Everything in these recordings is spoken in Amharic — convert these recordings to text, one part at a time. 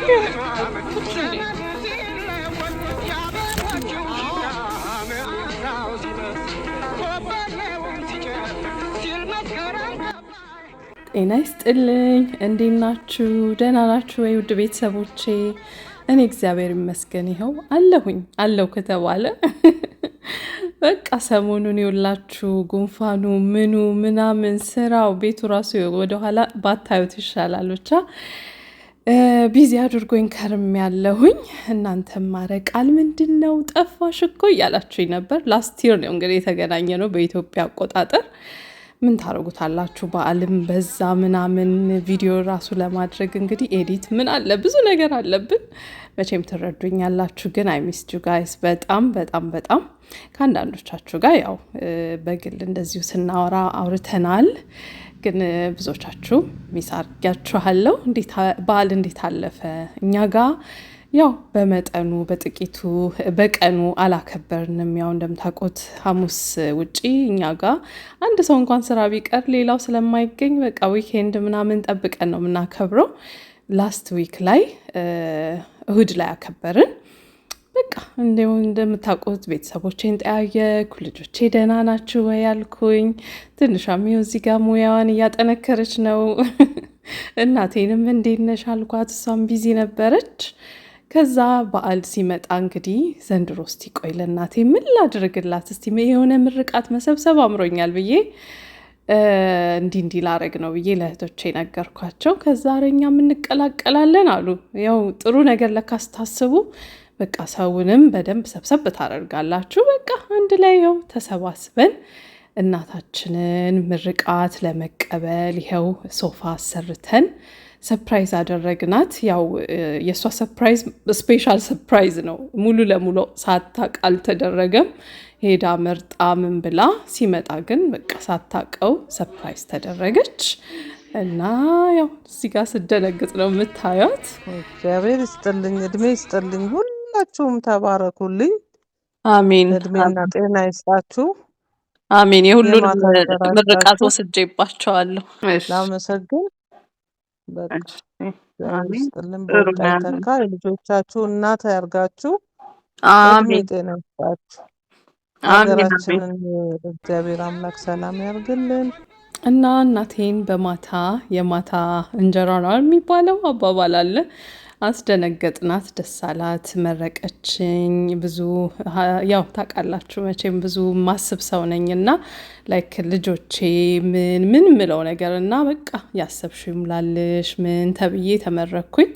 ጤና ይስጥልኝ። እንዴት ናችሁ? ደህና ናችሁ ወይ ውድ ቤተሰቦቼ? እኔ እግዚአብሔር ይመስገን ይኸው አለሁ ከተባለ በቃ ሰሞኑን ይውላችሁ ጉንፋኑ ምናምን ስራው ቤቱ ራሱ ወደኋላ ባታዩት ይሻላል። ብቻ ቢዚ አድርጎኝ ከርም ያለሁኝ። እናንተም ማረቃል ምንድን ነው ጠፋሽ እኮ እያላችሁኝ ነበር። ላስት ይር ነው እንግዲህ የተገናኘ ነው በኢትዮጵያ አቆጣጠር። ምን ታረጉታላችሁ? በዓልም በዛ ምናምን ቪዲዮ ራሱ ለማድረግ እንግዲህ ኤዲት ምን አለ ብዙ ነገር አለብን። መቼም ትረዱኛላችሁ። ግን አይ ሚስድ ዩ ጋይስ በጣም ከአንዳንዶቻችሁ ጋር ያው በግል እንደዚሁ ስናወራ አውርተናል። ግን ብዙዎቻችሁ ሚስ አድርጊያችኋለሁ። በዓል እንዴት አለፈ? እኛ ጋር ያው በመጠኑ በጥቂቱ በቀኑ አላከበርንም። ያው እንደምታውቁት ሐሙስ ውጪ እኛ ጋር አንድ ሰው እንኳን ስራ ቢቀር ሌላው ስለማይገኝ በቃ ዊኬንድ ምናምን ጠብቀን ነው የምናከብረው። ላስት ዊክ ላይ እሁድ ላይ አከበርን። በቃ እንደምታውቁት ቤተሰቦቼን ጠያየኩ። ልጆቼ ደህና ናችሁ ወይ ያልኩኝ። ትንሿም እዚህ ጋር ሙያዋን እያጠነከረች ነው። እናቴንም እንዴት ነሽ አልኳት። እሷም ቢዚ ነበረች። ከዛ በዓል ሲመጣ እንግዲህ ዘንድሮ እስቲ ቆይ ለእናቴ ምን ላድርግላት እስቲ የሆነ ምርቃት መሰብሰብ አምሮኛል ብዬ እንዲህ ላረግ ነው ብዬ ለእህቶቼ ነገርኳቸው። ከዛ እኛም እንቀላቀላለን አሉ። ያው ጥሩ ነገር ለካ ስታስቡ በቃ ሰውንም በደንብ ሰብሰብ ታደርጋላችሁ። በቃ አንድ ላይ ያው ተሰባስበን እናታችንን ምርቃት ለመቀበል ይኸው ሶፋ አሰርተን ሰርፕራይዝ አደረግናት። ያው የእሷ ሰርፕራይዝ ስፔሻል ሰርፕራይዝ ነው። ሙሉ ለሙሉ ሳታውቅ አልተደረገም። ሄዳ መርጣ ምን ብላ ሲመጣ ግን በቃ ሳታውቀው ሰርፕራይዝ ተደረገች እና ያው እዚህ ጋር ስደነግጥ ነው የምታዩት። እግዚአብሔር ይስጥልኝ፣ እድሜ ይስጥልኝ። ሁላችሁም ተባረኩልኝ። አሜን። እድሜና ጤና ይስጣችሁ። አሜን። የሁሉን ምርቃት ወስጄባቸዋለሁ። ላመሰግን በቃ ይስጥልን። በወጣ ይተካ። የልጆቻችሁ እናት ያርጋችሁ። እድሜ ጤና ይስጣችሁ። ሀገራችንን እግዚአብሔር አምላክ ሰላም ያርግልን። እና እናቴን የማታ እንጀራ ነው የሚባለው አባባል አለ። አስደነገጥናት፣ ደስ አላት፣ መረቀችኝ። ብዙ ያው ታውቃላችሁ መቼም ብዙ ማስብ ሰው ነኝና ላይክ ልጆቼ ምን ምለው ነገር እና በቃ ያሰብሽው ይምላልሽ ምን ተብዬ ተመረኩኝ።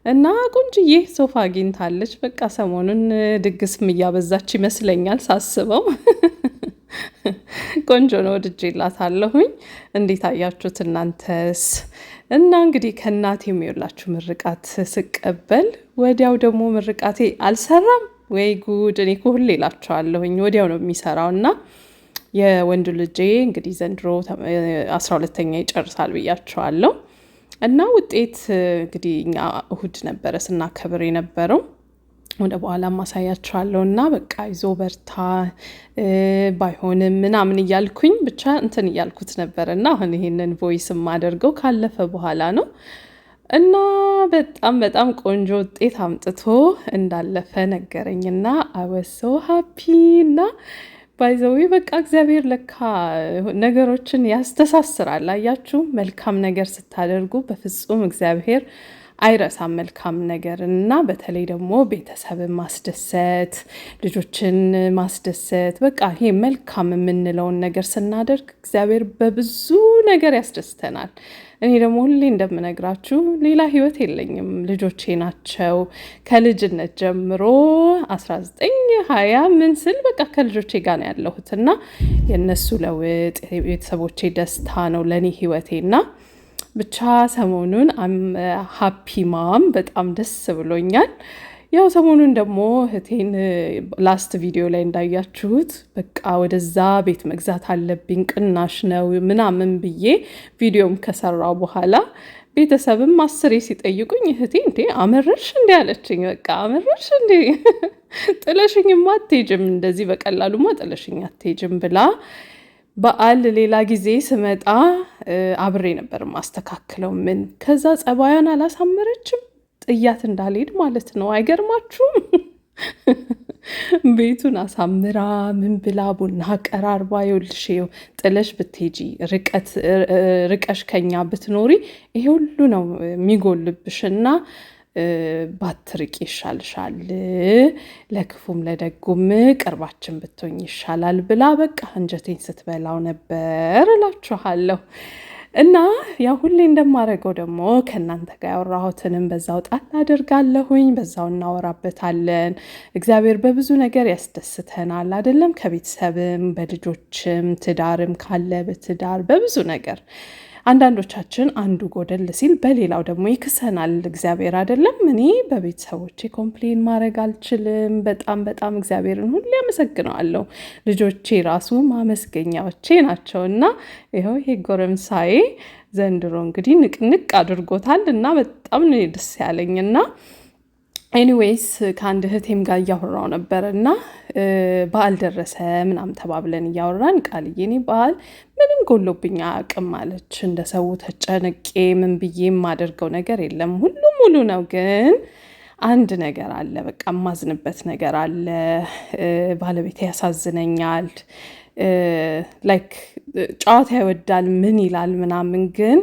እና ቆንጅዬ ሶፋ አግኝታለች። በቃ ሰሞኑን ድግስም እያበዛች ይመስለኛል ሳስበው። ቆንጆ ነው፣ ወድጄላታለሁኝ። እንዴት አያችሁት እናንተስ? እና እንግዲህ ከእናቴ የሚውላችሁ ምርቃት ስቀበል ወዲያው ደግሞ ምርቃቴ አልሰራም ወይ ጉድ! እኔ እኮ ሁሌ እላቸዋለሁኝ ወዲያው ነው የሚሰራው። እና የወንዱ ልጄ እንግዲህ ዘንድሮ 12ኛ ይጨርሳል ብያቸዋለሁ። እና ውጤት እንግዲህ እኛ እሁድ ነበረ ስናከብር የነበረው። ወደ በኋላ ማሳያቸዋለሁ። እና በቃ ይዞ በርታ ባይሆንም ምናምን እያልኩኝ ብቻ እንትን እያልኩት ነበር። እና አሁን ይሄንን ቮይስ የማደርገው ካለፈ በኋላ ነው። እና በጣም ቆንጆ ውጤት አምጥቶ እንዳለፈ ነገረኝና I was so happy። እና ባይዘዌ በቃ እግዚአብሔር ለካ ነገሮችን ያስተሳስራል። አያችሁ መልካም ነገር ስታደርጉ በፍጹም እግዚአብሔር አይረሳም መልካም ነገር። እና በተለይ ደግሞ ቤተሰብን ማስደሰት፣ ልጆችን ማስደሰት፣ በቃ ይሄ መልካም የምንለውን ነገር ስናደርግ እግዚአብሔር በብዙ ነገር ያስደስተናል። እኔ ደግሞ ሁሌ እንደምነግራችሁ ሌላ ህይወት የለኝም፣ ልጆቼ ናቸው። ከልጅነት ጀምሮ 19 20 ምን ስል በቃ ከልጆቼ ጋር ነው ያለሁት እና የእነሱ ለውጥ የቤተሰቦቼ ደስታ ነው ለእኔ ህይወቴና ብቻ ሰሞኑን ሃፒ ማም በጣም ደስ ብሎኛል። ያው ሰሞኑን ደግሞ እህቴን ላስት ቪዲዮ ላይ እንዳያችሁት በቃ ወደዛ ቤት መግዛት አለብኝ ቅናሽ ነው ምናምን ብዬ ቪዲዮም ከሰራው በኋላ ቤተሰብም 10 ሲጠይቁኝ እህቴ እንዴ አመረርሽ እንዴ አለችኝ። በቃ አመረርሽ እንዴ ጥለሽኝማ አትሄጂም፣ እንደዚህ በቀላሉማ ጥለሽኝ አትሄጂም ብላ በዓል ሌላ ጊዜ ስመጣ አብሬ ነበር ማስተካክለው ከዛ ጸባያን አላሳመረችም። ጥያት እንዳልሄድ ማለት ነው። አይገርማችሁም? ቤቱን አሳምራ ምን ብላ ቡና ቀራርባ ይኸውልሽ ጥለሽ ብትሄጂ ርቀሽ ከኛ ብትኖሪ ይሄ ሁሉ ነው የሚጎልብሽና ባትርቂ ይሻልሻል፣ ለክፉም ለደጉም ቅርባችን ብትሆኝ ይሻላል ብላ በቃ አንጀቴን ስትበላው ነበር እላችኋለሁ። እና ያው ሁሌ እንደማደርገው ደግሞ ከእናንተ ጋር ያወራሁትንም በዛው ጣል አደርጋለሁኝ፣ በዛው እናወራበታለን። እግዚአብሔር በብዙ ነገር ያስደስተናል አይደለም? ከቤተሰብም በልጆችም ትዳርም ካለ በትዳር በብዙ ነገር አንዳንዶቻችን አንዱ ጎደል ሲል በሌላው ደግሞ ይክሰናል እግዚአብሔር አይደለም? እኔ በቤተሰቦቼ ኮምፕሌን ማድረግ አልችልም። በጣም በጣም እግዚአብሔርን ሁሌ አመሰግነዋለሁ። ልጆቼ ራሱ ማመስገኛዎቼ ናቸው። እና ይኸው ይሄ ጎረምሳዬ ዘንድሮ እንግዲህ ንቅንቅ አድርጎታል እና በጣም ነው ደስ ያለኝና ኤኒዌይስ ከአንድ እህቴም ጋር እያወራው ነበር እና በዓል ደረሰ ምናምን ተባብለን እያወራን ቃልዬ እኔ በዓል ምንም ጎሎብኝ አያውቅም አለች። እንደ ሰው ተጨነቄ ምን ብዬ የማደርገው ነገር የለም፣ ሁሉም ሙሉ ነው። ግን አንድ ነገር አለ፣ በቃ የማዝንበት ነገር አለ። ባለቤቴ ያሳዝነኛል። ላይክ ጨዋታ ይወዳል ምን ይላል ምናምን፣ ግን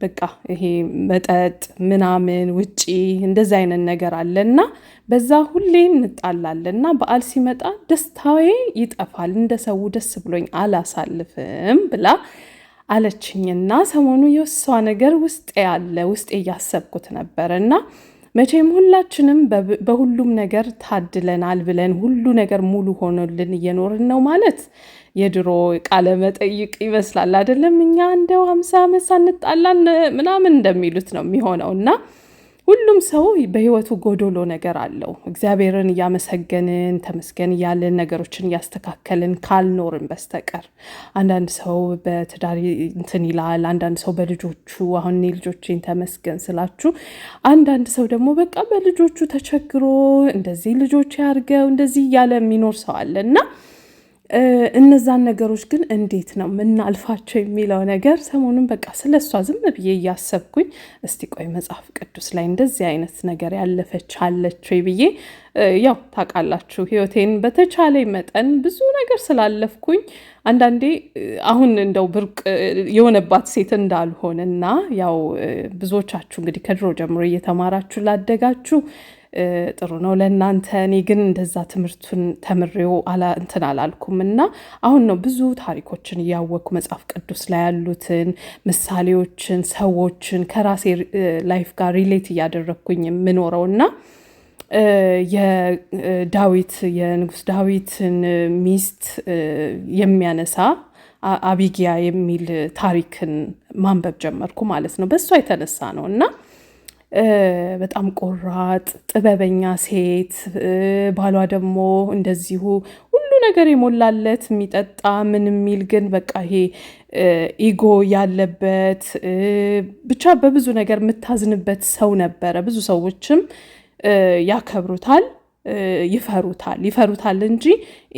በቃ ይሄ መጠጥ ምናምን ውጪ እንደዚህ አይነት ነገር አለና በዛ ሁሌ እንጣላለንና በዓል ሲመጣ ደስታዬ ይጠፋል። እንደ ሰው ደስ ብሎኝ አላሳልፍም ብላ አለችኝና ሰሞኑ የሷ ነገር ውስጤ ያለ ውስጤ እያሰብኩት ነበርና መቼም ሁላችንም በሁሉም ነገር ታድለናል ብለን ሁሉ ነገር ሙሉ ሆኖልን እየኖርን ነው ማለት የድሮ ቃለ መጠይቅ ይመስላል አይደለም? እኛ እንደው 50 ዓመት ሳንጣላን ምናምን እንደሚሉት ነው የሚሆነው። እና ሁሉም ሰው በህይወቱ ጎዶሎ ነገር አለው። እግዚአብሔርን እያመሰገንን ተመስገን እያልን ነገሮችን እያስተካከልን ካልኖርን በስተቀር አንዳንድ ሰው በትዳር እንትን ይላል፣ አንዳንድ ሰው በልጆቹ አሁን እኔ ልጆቼን ተመስገን ስላችሁ፣ አንዳንድ ሰው ደግሞ በቃ በልጆቹ ተቸግሮ እንደዚህ ልጆች ያርገው እንደዚህ እያለ የሚኖር ሰው አለ እና እነዛን ነገሮች ግን እንዴት ነው ምናልፋቸው የሚለው ነገር ሰሞኑን በቃ ስለሷ ዝም ብዬ እያሰብኩኝ እስቲ ቆይ መጽሐፍ ቅዱስ ላይ እንደዚህ አይነት ነገር ያለፈች አለች ወይ ብዬ ያው ታውቃላችሁ ህይወቴን በተቻለ መጠን ብዙ ነገር ስላለፍኩኝ አንዳንዴ አሁን እንደው ብርቅ የሆነባት ሴት እንዳልሆነና ያው ብዙዎቻችሁ እንግዲህ ከድሮ ጀምሮ እየተማራችሁ ላደጋችሁ ጥሩ ነው ለእናንተ። እኔ ግን እንደዛ ትምህርቱን ተምሬው እንትን አላልኩም እና አሁን ነው ብዙ ታሪኮችን እያወቅኩ መጽሐፍ ቅዱስ ላይ ያሉትን ምሳሌዎችን፣ ሰዎችን ከራሴ ላይፍ ጋር ሪሌት እያደረግኩኝ የምኖረው እና የንጉስ ዳዊትን ሚስት የሚያነሳ አቢጊያ የሚል ታሪክን ማንበብ ጀመርኩ ማለት ነው። በእሷ የተነሳ ነው እና በጣም ቆራጥ ጥበበኛ ሴት፣ ባሏ ደግሞ እንደዚሁ ሁሉ ነገር የሞላለት የሚጠጣ ምን የሚል ግን በቃ ይሄ ኢጎ ያለበት ብቻ በብዙ ነገር የምታዝንበት ሰው ነበረ። ብዙ ሰዎችም ያከብሩታል፣ ይፈሩታል እንጂ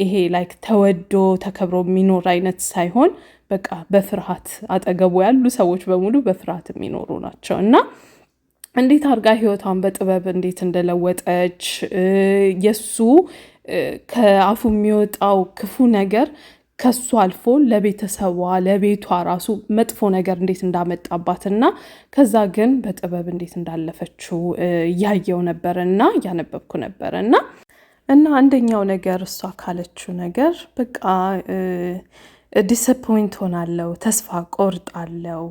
ይሄ ላይክ ተወዶ ተከብሮ የሚኖር አይነት ሳይሆን በቃ በፍርሃት አጠገቡ ያሉ ሰዎች በሙሉ በፍርሃት የሚኖሩ ናቸው እና እንዴት አድርጋ ህይወቷን በጥበብ እንዴት እንደለወጠች የሱ ከአፉ የሚወጣው ክፉ ነገር ከሱ አልፎ ለቤተሰቧ ለቤቷ ራሱ መጥፎ ነገር እንዴት እንዳመጣባትና ከዛ ግን በጥበብ እንዴት እንዳለፈችው እያየው ነበርና እያነበብኩ ነበርና አንደኛው ነገር እሷ ካለችው ነገር በቃ ዲስአፖይንት ሆናለሁ፣ ተስፋ ቆርጣለሁ።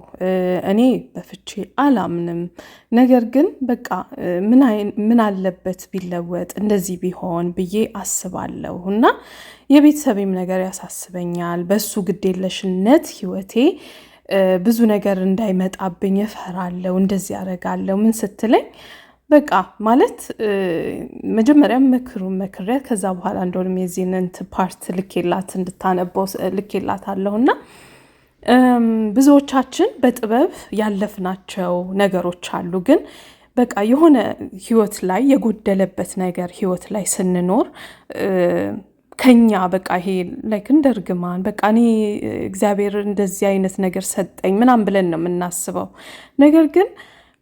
እኔ በፍቺ አላምንም፣ ነገር ግን በቃ ምን አለበት ቢለወጥ እንደዚህ ቢሆን ብዬ አስባለሁ እና የቤተሰቤም ነገር ያሳስበኛል። በሱ ግዴለሽነት ህይወቴ ብዙ ነገር እንዳይመጣብኝ እፈራለሁ፣ እንደዚህ ያደርጋለሁ ምን ስትለኝ በቃ ማለት መጀመሪያ መክሪያት ከዛ በኋላ እንደውም የዚህንን ፓርት ልኬላት እንድታነበው ልኬላት አለሁና ብዙዎቻችን በጥበብ ያለፍናቸው ነገሮች አሉ። ግን በቃ የሆነ ህይወት ላይ የጎደለበት ነገር ህይወት ላይ ስንኖር ከኛ በቃ ይሄ ላይክ እንደ እርግማን በቃ እኔ እግዚአብሔር እንደዚህ አይነት ነገር ሰጠኝ ምናምን ብለን ነው የምናስበው። ነገር ግን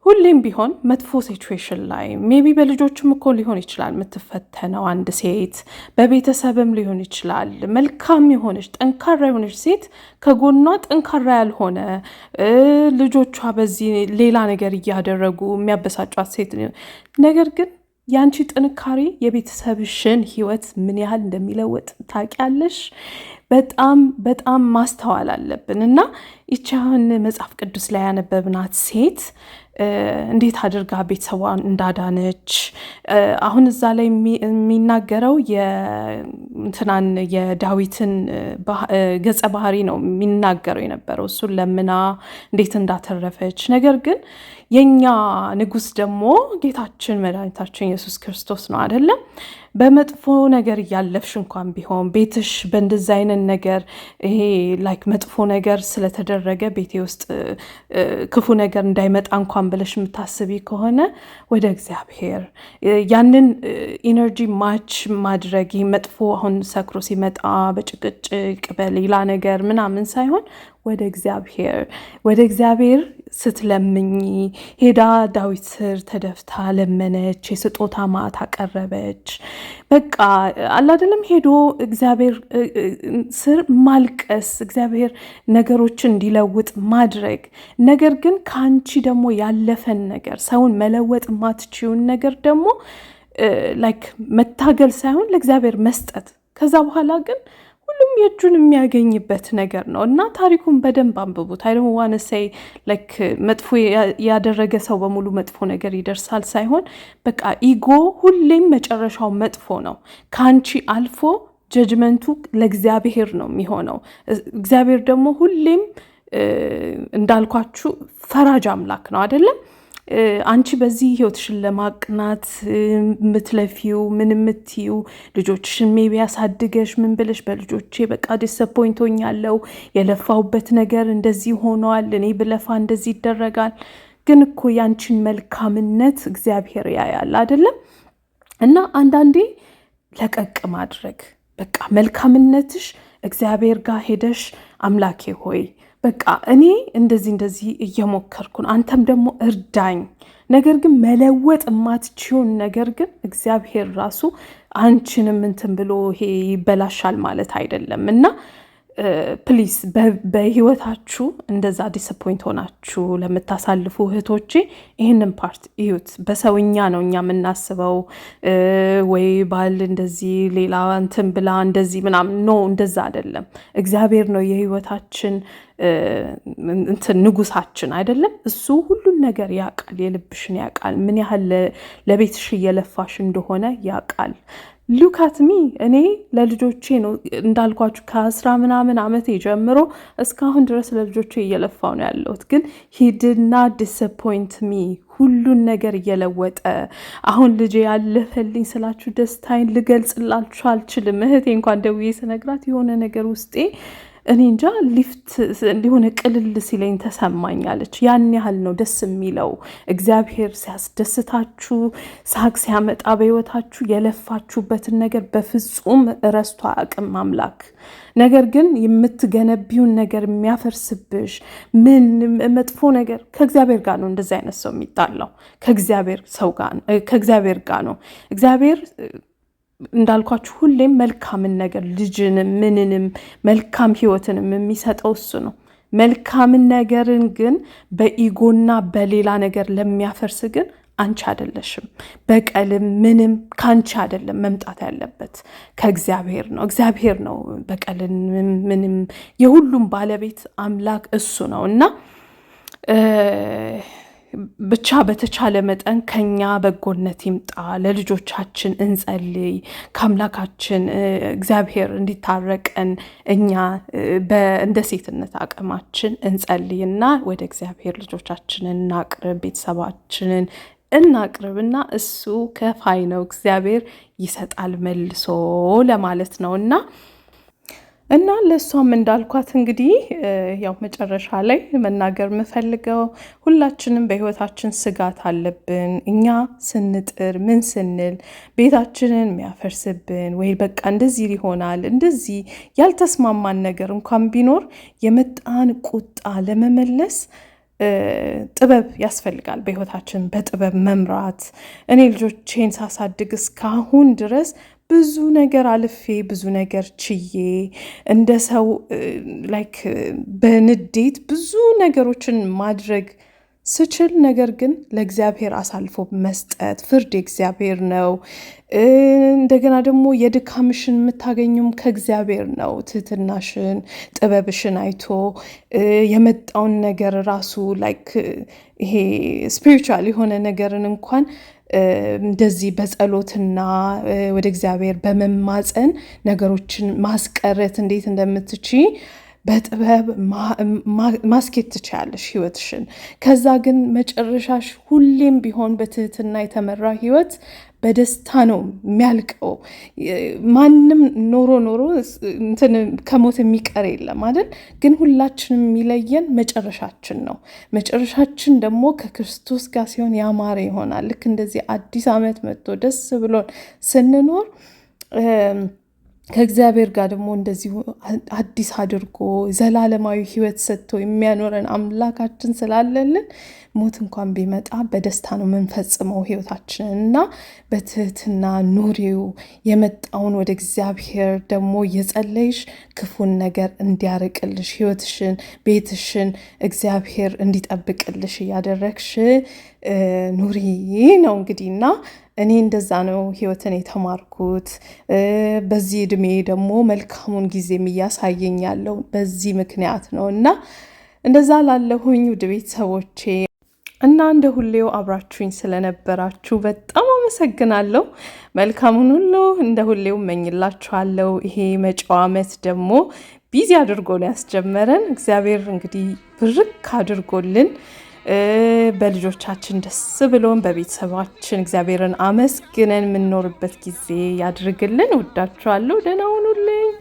ሁሌም ቢሆን መጥፎ ሲቹዌሽን ላይ ሜቢ በልጆችም እኮ ሊሆን ይችላል የምትፈተነው አንድ ሴት፣ በቤተሰብም ሊሆን ይችላል። መልካም የሆነች ጠንካራ የሆነች ሴት ከጎኗ ጠንካራ ያልሆነ ልጆቿ በዚህ ሌላ ነገር እያደረጉ የሚያበሳጯት ሴት፣ ነገር ግን ያንቺ ጥንካሬ የቤተሰብሽን ህይወት ምን ያህል እንደሚለወጥ ታውቂያለሽ። በጣም በጣም ማስተዋል አለብን እና ይቻውን መጽሐፍ ቅዱስ ላይ ያነበብናት ሴት እንዴት አድርጋ ቤተሰቧን እንዳዳነች አሁን እዛ ላይ የሚናገረው የእንትናን የዳዊትን ገጸ ባህሪ ነው የሚናገረው የነበረው፣ እሱን ለምና እንዴት እንዳተረፈች። ነገር ግን የኛ ንጉስ ደግሞ ጌታችን መድኃኒታችን ኢየሱስ ክርስቶስ ነው አይደለም። በመጥፎ ነገር እያለፍሽ እንኳን ቢሆን ቤትሽ በእንደዛ አይነት ነገር ይሄ ላይክ መጥፎ ነገር ስለተደረገ ቤቴ ውስጥ ክፉ ነገር እንዳይመጣ እንኳን ብለሽ የምታስቢ ከሆነ ወደ እግዚአብሔር ያንን ኢነርጂ ማች ማድረግ መጥፎ አሁን ሰክሮ ሲመጣ በጭቅጭቅ በሌላ ነገር ምናምን ሳይሆን ወደ እግዚአብሔር ስትለምኝ ሄዳ ዳዊት ስር ተደፍታ ለመነች፣ የስጦታ ማዕት አቀረበች። በቃ አላደለም ሄዶ እግዚአብሔር ስር ማልቀስ፣ እግዚአብሔር ነገሮችን እንዲለውጥ ማድረግ። ነገር ግን ከአንቺ ደግሞ ያለፈን ነገር ሰውን መለወጥ ማትችውን ነገር ደግሞ ላይክ መታገል ሳይሆን ለእግዚአብሔር መስጠት። ከዛ በኋላ ግን ሁሉም የእጁን የሚያገኝበት ነገር ነው እና ታሪኩን በደንብ አንብቡት። አይደለም ዋነሳይ ላይክ መጥፎ ያደረገ ሰው በሙሉ መጥፎ ነገር ይደርሳል ሳይሆን በቃ ኢጎ ሁሌም መጨረሻው መጥፎ ነው። ከአንቺ አልፎ ጀጅመንቱ ለእግዚአብሔር ነው የሚሆነው። እግዚአብሔር ደግሞ ሁሌም እንዳልኳችሁ ፈራጅ አምላክ ነው አይደለም። አንቺ በዚህ ህይወትሽን ለማቅናት ምትለፊው ምን ምትዩ ልጆችሽን ሜቢ ያሳድገሽ ምን ብለሽ በልጆቼ በቃ ዲስአፖይንት ሆኛለሁ፣ የለፋውበት ነገር እንደዚህ ሆኗል፣ እኔ ብለፋ እንደዚህ ይደረጋል። ግን እኮ ያንቺን መልካምነት እግዚአብሔር ያያል አይደለም። እና አንዳንዴ ለቀቅ ማድረግ በቃ መልካምነትሽ እግዚአብሔር ጋር ሄደሽ አምላኬ ሆይ በቃ እኔ እንደዚህ እየሞከርኩን አንተም ደግሞ እርዳኝ። ነገር ግን መለወጥ የማትችውን ነገር ግን እግዚአብሔር ራሱ አንቺንም እንትን ብሎ ይሄ ይበላሻል ማለት አይደለም። እና ፕሊዝ በህይወታችሁ እንደዛ ዲስአፖይንት ሆናችሁ ለምታሳልፉ እህቶቼ ይህንን ፓርት እዩት። በሰውኛ ነው እኛ የምናስበው ወይ ባል እንደዚህ ሌላ እንትን ብላ እንደዚህ ምናምን ኖ፣ እንደዛ አይደለም። እግዚአብሔር ነው የህይወታችን እንትን ንጉሳችን አይደለም። እሱ ሁሉን ነገር ያውቃል፣ የልብሽን ያውቃል፣ ምን ያህል ለቤትሽ እየለፋሽ እንደሆነ ያውቃል። ሉካትሚ እኔ ለልጆቼ ነው እንዳልኳችሁ ከ10 ምናምን ዓመቴ ጀምሮ እስካሁን ድረስ ለልጆቼ እየለፋው ነው ያለሁት። ግን ሂድና ዲስአፖይንት ሚ ሁሉን ነገር እየለወጠ አሁን ልጄ ያለፈልኝ ስላችሁ ደስታዬን ልገልጽላችሁ አልችልም። እህቴ እንኳን ደውዬ ስነግራት የሆነ ነገር ውስጤ እኔ እንጃ ሊፍት እንዲሆነ ቅልል ሲለኝ ተሰማኛለች። ያን ያህል ነው ደስ የሚለው። እግዚአብሔር ሲያስደስታችሁ፣ ሳቅ ሲያመጣ በህይወታችሁ የለፋችሁበትን ነገር በፍጹም ረስቶ አያውቅም አምላክ። ነገር ግን የምትገነቢውን ነገር የሚያፈርስብሽ ምን መጥፎ ነገር ከእግዚአብሔር ጋር ነው። እንደዚህ አይነት ሰው የሚጣላው ከእግዚአብሔር ጋር ነው። እግዚአብሔር እንዳልኳችሁ ሁሌም መልካምን ነገር ልጅንም ምንንም መልካም ህይወትንም የሚሰጠው እሱ ነው። መልካምን ነገርን ግን በኢጎና በሌላ ነገር ለሚያፈርስ ግን አንቺ አይደለሽም። በቀልም ምንም ካንቺ አይደለም መምጣት ያለበት ከእግዚአብሔር ነው። እግዚአብሔር ነው በቀልን ምንም የሁሉም ባለቤት አምላክ እሱ ነው እና ብቻ በተቻለ መጠን ከኛ በጎነት ይምጣ። ለልጆቻችን እንጸልይ፣ ከአምላካችን እግዚአብሔር እንዲታረቀን እኛ እንደ ሴትነት አቅማችን እንጸልይና ወደ እግዚአብሔር ልጆቻችንን እናቅርብ፣ ቤተሰባችንን እናቅርብና እሱ ከፋይ ነው፣ እግዚአብሔር ይሰጣል መልሶ ለማለት ነውና እና ለሷም እንዳልኳት እንግዲህ ያው መጨረሻ ላይ መናገር የምፈልገው ሁላችንም በህይወታችን ስጋት አለብን። እኛ ስንጥር ምን ስንል ቤታችንን የሚያፈርስብን ወይ በቃ እንደዚህ ይሆናል እንደዚህ ያልተስማማን ነገር እንኳን ቢኖር የመጣን ቁጣ ለመመለስ ጥበብ ያስፈልጋል በህይወታችን በጥበብ መምራት። እኔ ልጆቼን ሳሳድግ እስካሁን ድረስ ብዙ ነገር አልፌ ብዙ ነገር ችዬ እንደ ሰው ላይክ በንዴት ብዙ ነገሮችን ማድረግ ስችል፣ ነገር ግን ለእግዚአብሔር አሳልፎ መስጠት ፍርድ የእግዚአብሔር ነው። እንደገና ደግሞ የድካምሽን የምታገኙም ከእግዚአብሔር ነው። ትህትናሽን ጥበብሽን አይቶ የመጣውን ነገር ራሱ ላይክ ይሄ ስፒሪቹዋል የሆነ ነገርን እንኳን እንደዚህ በጸሎትና ወደ እግዚአብሔር በመማፀን ነገሮችን ማስቀረት እንዴት እንደምትችይ በጥበብ ማስኬት ትችላለሽ ህይወትሽን። ከዛ ግን መጨረሻሽ ሁሌም ቢሆን በትህትና የተመራ ህይወት በደስታ ነው የሚያልቀው። ማንም ኖሮ እንትን ከሞት የሚቀር የለም አይደል? ግን ሁላችንም የሚለየን መጨረሻችን ነው። መጨረሻችን ደግሞ ከክርስቶስ ጋር ሲሆን ያማረ ይሆናል። ልክ እንደዚህ አዲስ ዓመት መጥቶ ደስ ብሎን ስንኖር ከእግዚአብሔር ጋር ደግሞ እንደዚሁ አዲስ አድርጎ ዘላለማዊ ህይወት ሰጥቶ የሚያኖረን አምላካችን ስላለልን ሞት እንኳን ቢመጣ በደስታ ነው የምንፈጽመው ህይወታችንን እና በትህትና ኑሪው። የመጣውን ወደ እግዚአብሔር ደግሞ የጸለይሽ ክፉን ነገር እንዲያርቅልሽ ህይወትሽን፣ ቤትሽን እግዚአብሔር እንዲጠብቅልሽ እያደረግሽ ኑሪ ነው እንግዲህ እና እኔ እንደዛ ነው ህይወትን የተማርኩት። በዚህ እድሜ ደግሞ መልካሙን ጊዜም እያሳየኝ ያለው በዚህ ምክንያት ነው እና እንደዛ ላለሁኝ ውድ ቤተሰቦቼ እና እንደ ሁሌው አብራችሁኝ ስለነበራችሁ በጣም አመሰግናለሁ። መልካሙን ሁሉ እንደ ሁሌው እመኝላችኋለሁ። ይሄ መጪው ዓመት ደግሞ ቢዚ አድርጎን ያስጀመረን እግዚአብሔር እንግዲህ ብርክ አድርጎልን በልጆቻችን ደስ ብሎን በቤተሰባችን እግዚአብሔርን አመስግነን የምንኖርበት ጊዜ ያድርግልን። ወዳችኋለሁ። ደህና ሁኑልኝ።